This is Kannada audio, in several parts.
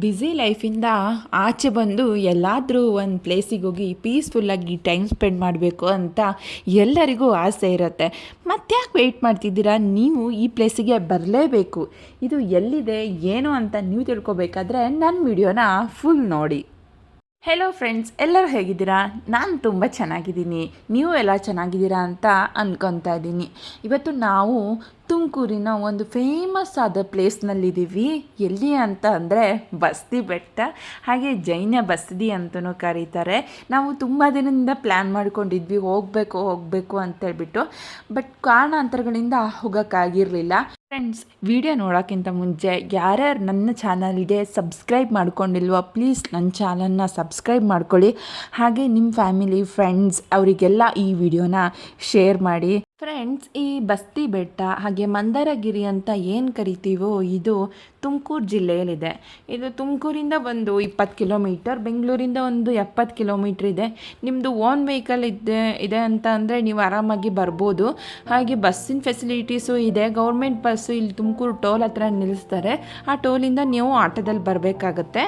ಬ್ಯುಸಿ ಲೈಫಿಂದ ಆಚೆ ಬಂದು ಎಲ್ಲಾದರೂ ಒಂದು ಪ್ಲೇಸಿಗೆ ಹೋಗಿ ಪೀಸ್ಫುಲ್ಲಾಗಿ ಟೈಮ್ ಸ್ಪೆಂಡ್ ಮಾಡಬೇಕು ಅಂತ ಎಲ್ಲರಿಗೂ ಆಸೆ ಇರುತ್ತೆ. ಮತ್ತ್ಯಾಕೆ ವೆಯ್ಟ್ ಮಾಡ್ತಿದ್ದೀರಾ? ನೀವು ಈ ಪ್ಲೇಸಿಗೆ ಬರಲೇಬೇಕು. ಇದು ಎಲ್ಲಿದೆ ಏನು ಅಂತ ನೀವು ತಿಳ್ಕೊಬೇಕಾದ್ರೆ ನನ್ನ ವಿಡಿಯೋನ ಫುಲ್ ನೋಡಿ. ಹೆಲೋ ಫ್ರೆಂಡ್ಸ್, ಎಲ್ಲರೂ ಹೇಗಿದ್ದೀರಾ? ನಾನು ತುಂಬ ಚೆನ್ನಾಗಿದ್ದೀನಿ. ನೀವು ಎಲ್ಲ ಚೆನ್ನಾಗಿದ್ದೀರಾ ಅಂತ ಅಂದ್ಕೊತಾ ಇದ್ದೀನಿ. ಇವತ್ತು ನಾವು ತುಮಕೂರಿನ ಒಂದು ಫೇಮಸ್ ಆದ ಪ್ಲೇಸ್ನಲ್ಲಿದ್ದೀವಿ. ಎಲ್ಲಿ ಅಂತ ಅಂದರೆ ಬಸ್ತಿ ಬೆಟ್ಟ, ಹಾಗೆ ಜೈನ ಬಸದಿ ಅಂತಲೂ ಕರೀತಾರೆ. ನಾವು ತುಂಬ ದಿನದಿಂದ ಪ್ಲ್ಯಾನ್ ಮಾಡ್ಕೊಂಡಿದ್ವಿ ಹೋಗಬೇಕು ಅಂತೇಳ್ಬಿಟ್ಟು, ಬಟ್ ಕಾರಣಾಂತರಗಳಿಂದ ಹೋಗೋಕ್ಕಾಗಿರಲಿಲ್ಲ. ಫ್ರೆಂಡ್ಸ್, ವಿಡಿಯೋ ನೋಡೋಕ್ಕಿಂತ ಮುಂಚೆ ಯಾರ್ಯಾರು ನನ್ನ ಚಾನಲ್ಗೆ ಸಬ್ಸ್ಕ್ರೈಬ್ ಮಾಡ್ಕೊಂಡಿಲ್ವೋ ಪ್ಲೀಸ್ ನನ್ನ ಚಾನಲ್ನ ಸಬ್ಸ್ಕ್ರೈಬ್ ಮಾಡ್ಕೊಳ್ಳಿ. ಹಾಗೆ ನಿಮ್ಮ ಫ್ಯಾಮಿಲಿ ಫ್ರೆಂಡ್ಸ್ ಅವರಿಗೆಲ್ಲ ಈ ವಿಡಿಯೋನ ಶೇರ್ ಮಾಡಿ. ಫ್ರೆಂಡ್ಸ್, ಈ ಬಸ್ತಿ ಬೆಟ್ಟ ಹಾಗೆ ಮಂದಾರಗಿರಿ ಅಂತ ಏನು ಕರಿತೀವೋ ಇದು ತುಮಕೂರು ಜಿಲ್ಲೆಯಲ್ಲಿದೆ. ಇದು ತುಮಕೂರಿಂದ ಒಂದು 20 ಕಿಲೋಮೀಟರ್, ಬೆಂಗಳೂರಿಂದ ಒಂದು 70 ಕಿಲೋಮೀಟ್ರ್ ಇದೆ. ನಿಮ್ಮದು ಓನ್ ವೆಹಿಕಲ್ ಇದೆ ಅಂತ ಅಂದರೆ ನೀವು ಆರಾಮಾಗಿ ಬರ್ಬೋದು. ಹಾಗೆ ಬಸ್ಸಿನ ಫೆಸಿಲಿಟೀಸು ಇದೆ. ಗೌರ್ಮೆಂಟ್ ಬಸ್ಸು ಇಲ್ಲಿ ತುಮಕೂರು ಟೋಲ್ ಹತ್ರ ನಿಲ್ಲಿಸ್ತಾರೆ. ಆ ಟೋಲಿಂದ ನೀವು ಆಟೋದಲ್ಲಿ ಬರಬೇಕಾಗತ್ತೆ.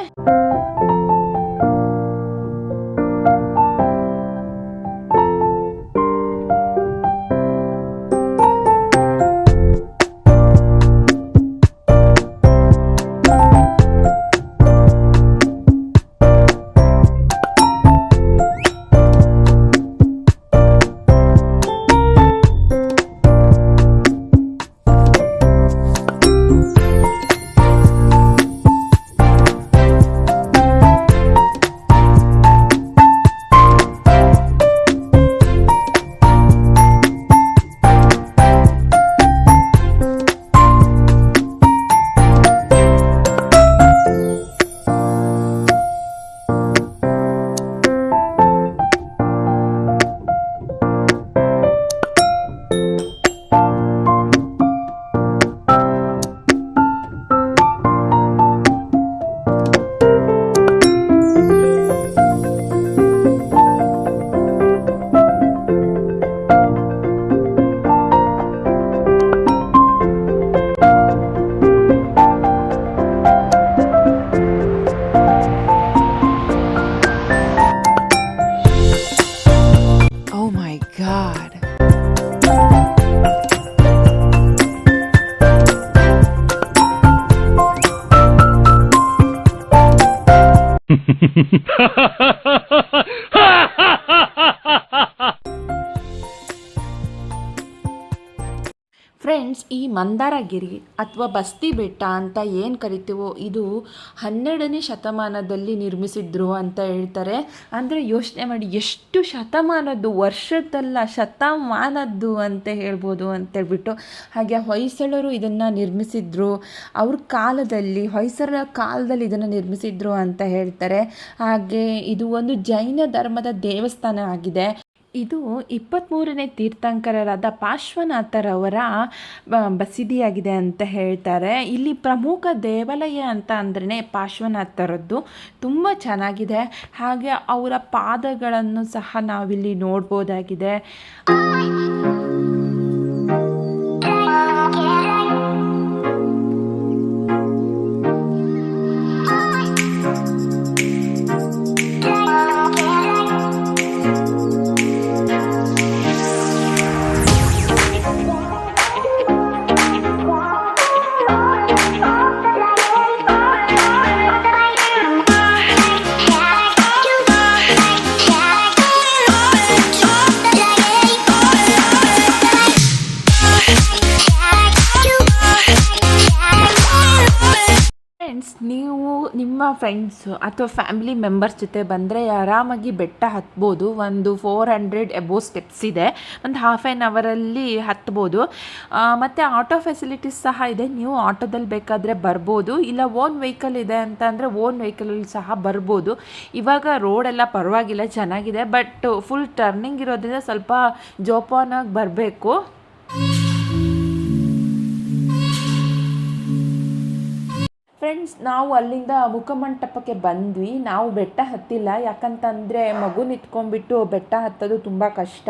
ಫ್ರೆಂಡ್ಸ್, ಈ ಮಂದಾರಗಿರಿ ಅಥವಾ ಬಸ್ತಿ ಬೆಟ್ಟ ಅಂತ ಏನು ಕರಿತೀವೋ ಇದು 12ನೇ ಶತಮಾನದಲ್ಲಿ ನಿರ್ಮಿಸಿದ್ರು ಅಂತ ಹೇಳ್ತಾರೆ. ಅಂದರೆ ಯೋಚನೆ ಮಾಡಿ, ಎಷ್ಟು ಶತಮಾನದ್ದು, ವರ್ಷದಲ್ಲ ಶತಮಾನದ್ದು ಅಂತ ಹೇಳ್ಬೋದು ಅಂತೇಳ್ಬಿಟ್ಟು. ಹಾಗೆ ಹೊಯ್ಸಳರು ಇದನ್ನು ನಿರ್ಮಿಸಿದ್ರು. ಅವ್ರ ಕಾಲದಲ್ಲಿ, ಹೊಯ್ಸಳರ ಕಾಲದಲ್ಲಿ ಇದನ್ನು ನಿರ್ಮಿಸಿದ್ರು ಅಂತ ಹೇಳ್ತಾರೆ. ಹಾಗೆ ಇದು ಒಂದು ಜೈನ ಧರ್ಮದ ದೇವಸ್ಥಾನ ಆಗಿದೆ. ಇದು 23ನೇ ತೀರ್ಥಂಕರರಾದ ಪಾರ್ಶ್ವನಾಥರವರ ಬಸದಿಯಾಗಿದೆ ಅಂತ ಹೇಳ್ತಾರೆ. ಇಲ್ಲಿ ಪ್ರಮುಖ ದೇವಾಲಯ ಅಂತ ಅಂದ್ರೆ ಪಾರ್ಶ್ವನಾಥರದ್ದು. ತುಂಬ ಚೆನ್ನಾಗಿದೆ. ಹಾಗೆ ಅವರ ಪಾದಗಳನ್ನು ಸಹ ನಾವಿಲ್ಲಿ ನೋಡ್ಬೋದಾಗಿದೆ. ನೀವು ನಿಮ್ಮ ಫ್ರೆಂಡ್ಸು ಅಥವಾ ಫ್ಯಾಮಿಲಿ ಮೆಂಬರ್ಸ್ ಜೊತೆ ಬಂದರೆ ಆರಾಮಾಗಿ ಬೆಟ್ಟ ಹತ್ಬೋದು. ಒಂದು 400 ಎಬೋ ಸ್ಟೆಪ್ಸ್ ಇದೆ. ಒಂದು ಹಾಫ್ ಆನ್ ಅವರಲ್ಲಿ ಹತ್ಬೋದು. ಮತ್ತು ಆಟೋ ಫೆಸಿಲಿಟೀಸ್ ಸಹ ಇದೆ. ನೀವು ಆಟೋದಲ್ಲಿ ಬೇಕಾದರೆ ಬರ್ಬೋದು. ಇಲ್ಲ ಓನ್ ವೆಹಿಕಲ್ ಇದೆ ಅಂತ ಅಂದರೆ ಓನ್ ವೆಹಿಕಲಲ್ಲಿ ಸಹ ಬರ್ಬೋದು. ಇವಾಗ ರೋಡೆಲ್ಲ ಪರವಾಗಿಲ್ಲ, ಚೆನ್ನಾಗಿದೆ. ಬಟ್ ಫುಲ್ ಟರ್ನಿಂಗ್ ಇರೋದ್ರಿಂದ ಸ್ವಲ್ಪ ಜೋಪಾನಾಗಿ ಬರಬೇಕು. ಫ್ರೆಂಡ್ಸ್, ನಾವು ಅಲ್ಲಿಂದ ಮುಖಮಂಟಪಕ್ಕೆ ಬಂದ್ವಿ. ನಾವು ಬೆಟ್ಟ ಹತ್ತಿಲ್ಲ, ಯಾಕಂತಂದರೆ ಮಗು ನಿಂತ್ಕೊಂಡ್ಬಿಟ್ಟು ಬೆಟ್ಟ ಹತ್ತೋದು ತುಂಬ ಕಷ್ಟ.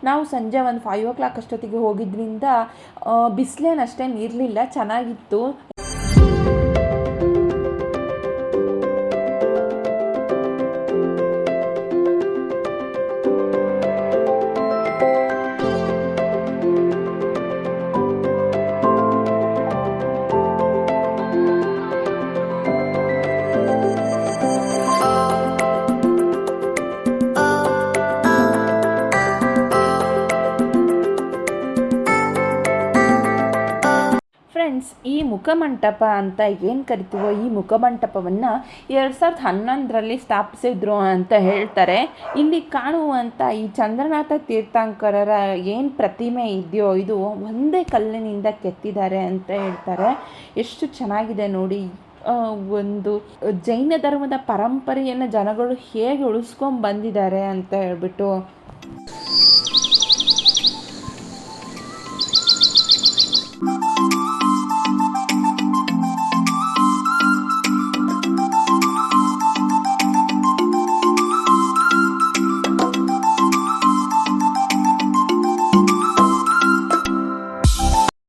ನಾವು ಸಂಜೆ ಒಂದು 5 o'clock ಅಷ್ಟೊತ್ತಿಗೆ ಹೋಗಿದ್ದರಿಂದ ಬಿಸಿಲೇನು ಅಷ್ಟೇನು ಇರಲಿಲ್ಲ, ಚೆನ್ನಾಗಿತ್ತು. ಮುಖಮಂಟಪ ಅಂತ ಏನು ಕರಿತೀವೋ ಈ ಮುಖಮಂಟಪವನ್ನು 2011ರಲ್ಲಿ ಸ್ಥಾಪಿಸಿದ್ರು ಅಂತ ಹೇಳ್ತಾರೆ. ಇಲ್ಲಿ ಕಾಣುವಂಥ ಈ ಚಂದ್ರನಾಥ ತೀರ್ಥಂಕರರ ಏನು ಪ್ರತಿಮೆ ಇದೆಯೋ ಇದು ಒಂದೇ ಕಲ್ಲಿನಿಂದ ಕೆತ್ತಿದ್ದಾರೆ ಅಂತ ಹೇಳ್ತಾರೆ. ಎಷ್ಟು ಚೆನ್ನಾಗಿದೆ ನೋಡಿ. ಒಂದು ಜೈನ ಧರ್ಮದ ಪರಂಪರೆಯನ್ನು ಜನಗಳು ಹೇಗೆ ಉಳಿಸ್ಕೊಂಡು ಬಂದಿದ್ದಾರೆ ಅಂತ ಹೇಳ್ಬಿಟ್ಟು.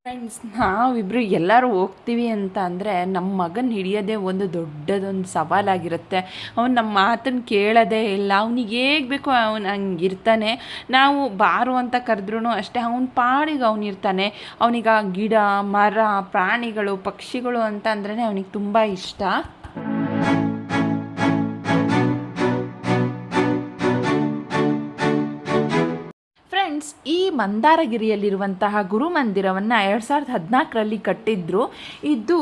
ಫ್ರೆಂಡ್ಸ್, ನಾವಿಬ್ಬರು ಎಲ್ಲರೂ ಹೋಗ್ತೀವಿ ಅಂತ ಅಂದರೆ ನಮ್ಮ ಮಗನ ಹಿಡಿಯೋದೇ ಒಂದು ದೊಡ್ಡದೊಂದು ಸವಾಲಾಗಿರುತ್ತೆ. ಅವ್ನು ನಮ್ಮ ಮಾತನ್ನು ಕೇಳೋದೇ ಇಲ್ಲ. ಅವ್ನಿಗೆ ಹೇಗೆ ಬೇಕೋ ಅವ್ನು ಹಂಗಿರ್ತಾನೆ. ನಾವು ಬಾರು ಅಂತ ಕರೆದ್ರೂ ಅಷ್ಟೇ ಅವ್ನ ಪಾಡಿಗೆ ಅವನಿರ್ತಾನೆ. ಅವನಿಗೆ ಗಿಡ ಮರ ಪ್ರಾಣಿಗಳು ಪಕ್ಷಿಗಳು ಅಂತ ಅಂದ್ರೇ ಅವನಿಗೆ ತುಂಬ ಇಷ್ಟ. ಈ ಮಂದಾರಗಿರಿಯಲ್ಲಿರುವಂತಹ ಗುರುಮಂದಿರವನ್ನು 2014ರಲ್ಲಿ ಕಟ್ಟಿದ್ರು. ಇದು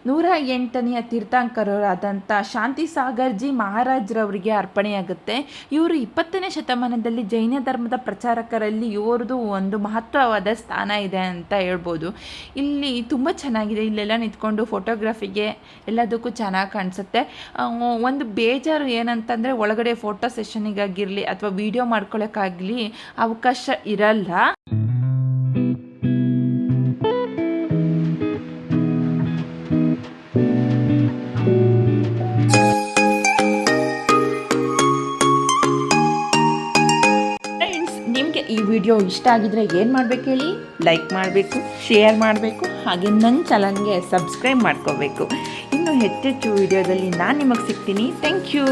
108ನೇ ತೀರ್ಥಂಕರರಾದಂಥ ಶಾಂತಿಸಾಗರ್ಜಿ ಮಹಾರಾಜ್ರವರಿಗೆ ಅರ್ಪಣೆಯಾಗುತ್ತೆ. ಇವರು 20ನೇ ಶತಮಾನದಲ್ಲಿ ಜೈನ ಧರ್ಮದ ಪ್ರಚಾರಕರಲ್ಲಿ ಇವ್ರದ್ದು ಒಂದು ಮಹತ್ವವಾದ ಸ್ಥಾನ ಇದೆ ಅಂತ ಹೇಳ್ಬೋದು. ಇಲ್ಲಿ ತುಂಬ ಚೆನ್ನಾಗಿದೆ. ಇಲ್ಲೆಲ್ಲ ನಿಂತ್ಕೊಂಡು ಫೋಟೋಗ್ರಫಿಗೆ ಎಲ್ಲದಕ್ಕೂ ಚೆನ್ನಾಗಿ ಕಾಣಿಸುತ್ತೆ. ಒಂದು ಬೇಜಾರು ಏನಂತಂದರೆ ಒಳಗಡೆ ಫೋಟೋ ಸೆಷನಿಗಾಗಿರಲಿ ಅಥವಾ ವಿಡಿಯೋ ಮಾಡ್ಕೊಳ್ಳೋಕ್ಕಾಗಲಿ ಅವಕಾಶ ಇರಲ್ಲ. ನಿಮಗೆ ಈ ವಿಡಿಯೋ ಇಷ್ಟ ಆಗಿದ್ರೆ ಏನು ಮಾಡಬೇಕು ಹೇಳಿ? ಲೈಕ್ ಮಾಡಬೇಕು, ಶೇರ್ ಮಾಡಬೇಕು, ಹಾಗೆ ನನ್ನ ಚಾನಲ್ಗೆ ಸಬ್ಸ್ಕ್ರೈಬ್ ಮಾಡ್ಕೋಬೇಕು. ಇನ್ನು ಹೆಚ್ಚೆಚ್ಚು ವಿಡಿಯೋದಲ್ಲಿ ನಾನು ನಿಮಗೆ ಸಿಗ್ತೀನಿ. Thank you.